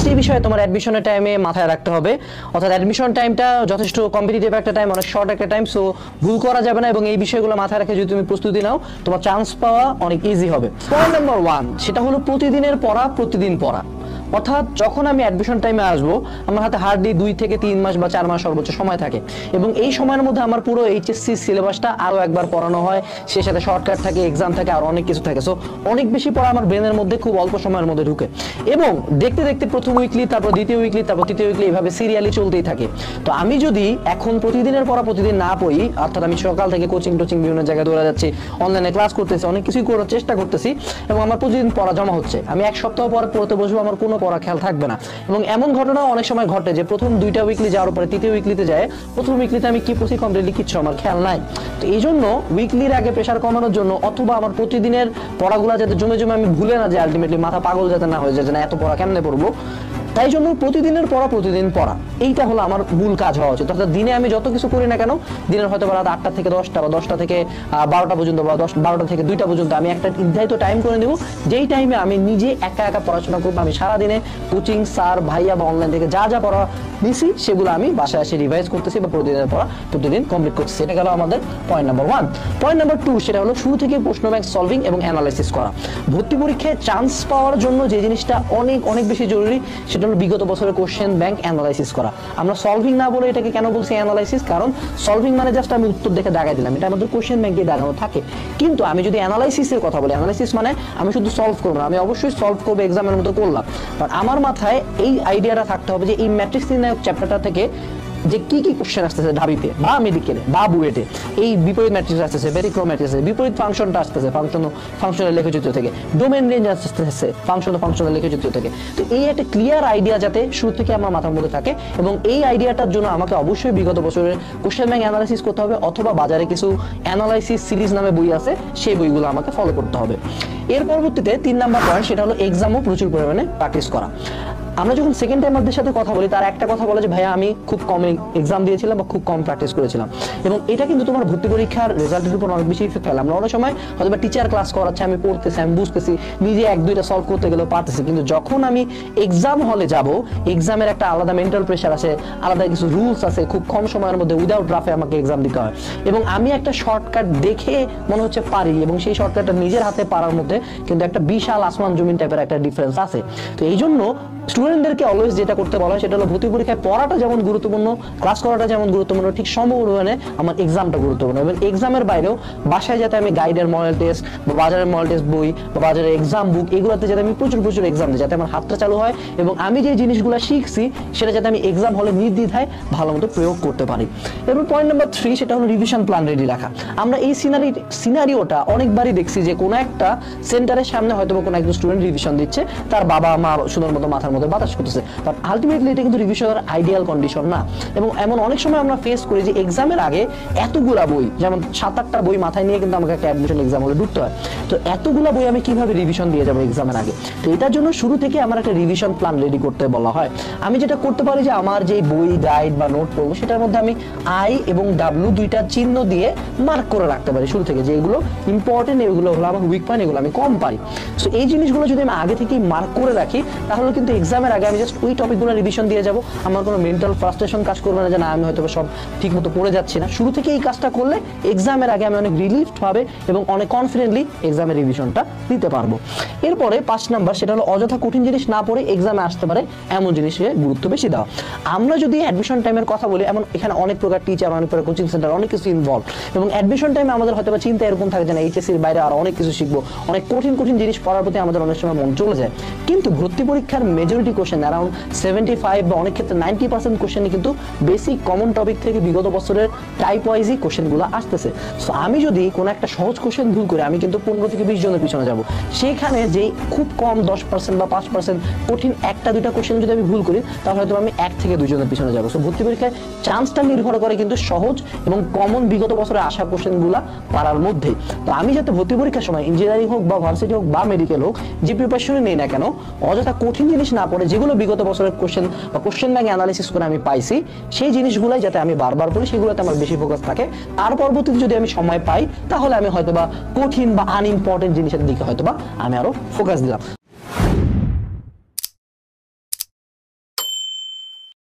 পাঁচটি বিষয় তোমার অ্যাডমিশনের টাইমে মাথায় রাখতে হবে। অর্থাৎ অ্যাডমিশন টাইমটা যথেষ্ট কম্পিটিটিভ একটা টাইম, অনেক শর্ট একটা টাইম, সো ভুল করা যাবে না এবং এই বিষয়গুলো মাথায় রেখে যদি তুমি প্রস্তুতি নাও তোমার চান্স পাওয়া অনেক ইজি হবে। পয়েন্ট নাম্বার 1 সেটা হলো প্রতিদিনের পড়া, প্রতিদিন পড়া। অর্থাৎ যখন আমি অ্যাডমিশন টাইমে আসবো আমার হাতে হার্ডলি 2 থেকে 3 মাস বা 4 মাস সর্বোচ্চ সময় থাকে এবং এই সময়ের মধ্যে আমার পুরো এইচএসসি সিলেবাসটা আরো একবার পড়ানো হয়, সে সাথে শর্টকাট থাকে, এক্সাম থাকে, আর অনেক কিছু থাকে। সো অনেক বেশি পড়া আমার ব্রেনের মধ্যে খুব অল্প সময়ের মধ্যে ঢুকে এবং দেখতে দেখতে প্রথম উইকলি, তারপর দ্বিতীয় উইকলি, তারপর তৃতীয় উইকলি, এইভাবে সিরিয়ালি চলতেই থাকে। তো আমি যদি এখন প্রতিদিনের পড়া প্রতিদিন না পড়ি, অর্থাৎ আমি সকাল থেকে কোচিং টোচিং বিভিন্ন জায়গায় দৌড়া যাচ্ছি, অনলাইনে ক্লাস করতেছি, অনেক কিছুই করার চেষ্টা করতেছি এবং আমার প্রতিদিন পড়া জমা হচ্ছে, আমি এক সপ্তাহ পর পড়তে বসবো, আমার কোনো পড়া খেয়াল থাকবে না। এবং এমন ঘটনা অনেক সময় ঘটে যে প্রথম 2টা উইকলি যাওয়ার পরে তৃতীয় উইকলিতে যায়, প্রথম উইকলিতে আমি কি পড়ছি কমপ্লিটলি কিচ্ছু আমার খেয়াল নাই। তো এই জন্য উইকলির আগে প্রেশার কমানোর জন্য অথবা আমার প্রতিদিনের পড়াগুলো যাতে জমে জমে আমি ভুলে না যাই, আলটিমেটলি মাথা পাগল যাতে না হয়ে যায় যে না এত পড়া কেমনে পড়বো, তাই জন্য প্রতিদিনের পড়া প্রতিদিন পড়া, এইটা হলো আমার মূল কাজ হওয়া উচিত। অর্থাৎ দিনে আমি যত কিছু করি না কেন, দিনের হয়তো রাত 8টা থেকে 10টা বা 10টা থেকে 12টা পর্যন্ত বা 12টা থেকে 2টা পর্যন্ত আমি একটা নির্ধারিত টাইম করে দেবো, যেই টাইমে আমি নিজে একা একা পড়াশোনা করবো। আমি সারাদিনে কোচিং স্যার ভাইয়া বা অনলাইন থেকে যা যা পড়া নিছি সেগুলো আমি বাসায় এসে রিভাইজ করতেছি বা প্রতিদিনের পড়া প্রতিদিন কমপ্লিট করতেছি। এটা গেল আমাদের পয়েন্ট নাম্বার 1। পয়েন্ট নাম্বার 2 সেটা হলো শুরু থেকে প্রশ্ন ব্যাংক সলভিং এবং অ্যানালাইসিস করা। ভর্তি পরীক্ষায় চান্স পাওয়ার জন্য যে জিনিসটা অনেক অনেক বেশি জরুরি সেটা হলো বিগত বছরের কোশ্চেন ব্যাংক অ্যানালাইসিস করা। আমরা সলভিং না বলে এটাকে কেন বলছি অ্যানালাইসিস, কারণ সলভিং মানে জাস্ট আমি উত্তর দেখে দাগাই দিলাম, এটা আমাদের কোশ্চেন ব্যাংকে দাগানো থাকে। কিন্তু আমি যদি অ্যানালাইসিসের কথা বলি, অ্যানালাইসিস মানে আমি শুধু সলভ করবো না, আমি অবশ্যই সলভ করবো, এক্সামের মতো করলাম, বাট আমার মাথায় এই আইডিয়াটা থাকতে হবে যে এই ম্যাট্রিক্স নির্ণায়ক চ্যাপ্টারটা থেকে যে কি কি কোশ্চেন আসতেছে ঢাবিতে বা মেডিকেলে বা বুয়েটে, এই বিপরীত ম্যাট্রিক্স আসতেছে, ব্যতিক্রম ম্যাট্রিক্স, বিপরীত ফাংশনটা আসতেছে ফাংশনাল লেখচিত্র থেকে, ডোমেন রেঞ্জ আসতেছে ফাংশনাল লেখচিত্র থেকে। তো এই একটা ক্লিয়ার আইডিয়া যাতে শুরু থেকে আমার মাথার মধ্যে থাকে এবং এই আইডিয়াটার জন্য আমাকে অবশ্যই বিগত বছরের কোশ্চেন ব্যাংক অ্যানালাইসিস করতে হবে অথবা বাজারে কিছু অ্যানালাইসিস সিরিজ নামে বই আছে, সেই বইগুলো আমাকে ফলো করতে হবে। এর পরবর্তীতে 3 নাম্বার পয়েন্ট সেটা হলো এক্সামও প্রচুর পরিমাণে প্র্যাকটিস করা। আমরা যখন সেকেন্ড টাইমারদের সাথে কথা বলি তার একটা কথা বলে যে ভাইয়া আমি খুব কম এক্সাম দিয়েছিলাম বা খুব কম প্র্যাকটিস করেছিলাম, এবং এটা কিন্তু তোমার ভর্তি পরীক্ষার রেজাল্টের উপর অনেক বেশি ইফেক্ট ফেলে। আমরা অনেক সময় হয়তো বা টিচার ক্লাস করাচ্ছে, আমি পড়তেছি, আমি বুঝতেছি, নিজে 1-2টা সলভ করতে গেলেও পারতেছি, কিন্তু যখন আমি এক্সাম হলে যাব, এক্সামের একটা আলাদা মেন্টাল প্রেশার আছে, আলাদা কিছু রুলস আছে, খুব কম সময়ের মধ্যে উইদাউট রাফে আমাকে এক্সাম দিতে হয় এবং আমি একটা শর্টকাট দেখে মনে হচ্ছে পারি এবং সেই শর্টকাটটা নিজের হাতে পারার মধ্যে কিন্তু একটা বিশাল আসমান জমিন টাইপের একটা ডিফারেন্স আছে। তো এই জন্য স্টুডেন্টদেরকে অলওয়েজ যেটা করতে বলা হয় সেটা হলো ভর্তি পরীক্ষায় পড়াটা যেমন গুরুত্বপূর্ণ, ক্লাস করাটা যেমন গুরুত্বপূর্ণ, ঠিক সমপরিমাণে আমার এক্সামটা গুরুত্বপূর্ণ। এবং এক্সামের বাইরেও বাসায় যাতে আমি গাইডের মডেল টেস্ট বা বাজারের মডেল টেস্ট বই বা বাজারের এক্সাম বুক এগুলোতে যাতে আমি প্রচুর এক্সাম দিই, যাতে আমার হাতটা চালু হয় এবং আমি যে জিনিসগুলো শিখছি সেটা যাতে আমি এক্সাম হলে নির্দ্বিধায় ভালো মতো প্রয়োগ করতে পারি। এরপর পয়েন্ট নাম্বার 3 সেটা হলো রিভিশন প্ল্যান রেডি রাখা। আমরা এই সিনারিওটা অনেকবারই দেখছি যে কোনো একটা সেন্টারের সামনে হয়তো কোনো একজন স্টুডেন্ট রিভিশন দিচ্ছে, তার বাবা মা সুন্দর মতো মাথার মধ্যে বাতাস করতেছে, বাট আলটিমেটলি এটা কিন্তু রিভিশনের আইডিয়াল কন্ডিশন না। এবং এমন অনেক সময় আমরা ফেস করি যে এক্সামের আগে এতগুলা বই, যেমন 7-8টা বই মাথায় নিয়ে কিন্তু আমাকে একটা অ্যাডমিশন এক্সাম হলে ঢুকতে হয়। তো এতগুলা বই আমি কিভাবে রিভিশন দিয়ে যাবো এক্সামের আগে? তো এটার জন্য শুরু থেকে আমার একটা রিভিশন প্ল্যান রেডি করতে বলা হয়। আমি যেটা করতে পারি যে আমার যে বই গাইড বা নোট পড়বো সেটার মধ্যে আমি আই এবং ডাব্লিউ 2টা চিহ্ন দিয়ে মার্ক করে রাখতে পারি শুরু থেকে, যে এগুলো ইম্পর্টেন্ট, এগুলো হলো আমার উইক পয়েন্ট, এগুলো আমি কম পারি। সো এই জিনিসগুলো যদি আমি আগে থেকেই মার্ক করে রাখি তাহলে কিন্তু এক্সামের আগে আমি জাস্ট ওই টপিকগুলো রিভিশন দিয়ে যাব, আমার কোনো মেন্টাল ফ্রাস্ট্রেশন কাজ করবে না যে না আমি হয়তো সব ঠিক মতো পড়ে যাচ্ছি না। শুরু থেকে এই কাজটা করলে এক্সামের আগে আমি অনেক রিলিফড হবে এবং অনেক কনফিডেন্টলি এক্সামের রিভিশনটা দিতে পারবো। এরপরে 5 নাম্বার সেটা হলো অযথা কঠিন জিনিস না পড়ে এক্সামে আসতে পারে এমন জিনিসে গুরুত্ব বেশি দেওয়া। আমরা যদি অ্যাডমিশন টাইমের কথা বলি, এমন এখানে অনেক প্রকার টিচার, অনেক প্রকার কোচিং সেন্টার, অনেক কিছু ইনভলভ, এবং অ্যাডমিশন টাইমে আমাদের হয়তো বা চিন্তা এরকম থাকে যে না এইচএসসির বাইরে আরো অনেক কিছু শিখবো, অনেক কঠিন জিনিস পড়ার প্রতি আমাদের অনেক সময় মন চলে যায়। কিন্তু ভর্তি পরীক্ষার মেজরিটি কোশ্চেন অ্যারাউন্ড 75 বা অনেক ক্ষেত্রে 90% কোশ্চেনই কিন্তু বেসিক কমন টপিক থেকে বিগত বছরের টাইপ ওয়াইজই কোশ্চেনগুলো আসতেছে। সো আমি যদি কোনো একটা সহজ কোশ্চেন ভুল করি আমি কিন্তু 15 থেকে 20 জনের পিছনে যাব। সেখানে যে খুব কম 10% বা 5% কঠিন 1-2টা কোশ্চেন যদি আমি ভুল করি তাহলে হয়তো আমি 1 থেকে 2 জনের পিছনে যাব। সো ভর্তি পরীক্ষায় চান্সটা নির্ভর করে কিন্তু সহজ এবং কমন বিগত বছরে আসা কোশ্চেনগুলো পারার মধ্যে। তো আমি যাতে ভর্তি পরীক্ষার সময় ইঞ্জিনিয়ারিং হোক বা ভার্সিটি হোক বা মেডিকেল হোক যে প্রিপারেশনে নেই না কেন অযথা কঠিন জিনিস না পড়ে যেগুলো বিগত বছরের কোশ্চেন বা কোশ্চেন ব্যাংক অ্যানালাইসিস করে আমি পাইছি সেই জিনিসগুলাই যাতে আমি বারবার পড়ি, সেগুলোতে আমার বেশি ফোকাস থাকে। তার পরবর্তীতে যদি আমি সময় পাই তাহলে আমি হয়তোবা কঠিন বা আনইম্পর্টেন্ট জিনিসের দিকে হয়তোবা আমি আরো ফোকাস দিলাম।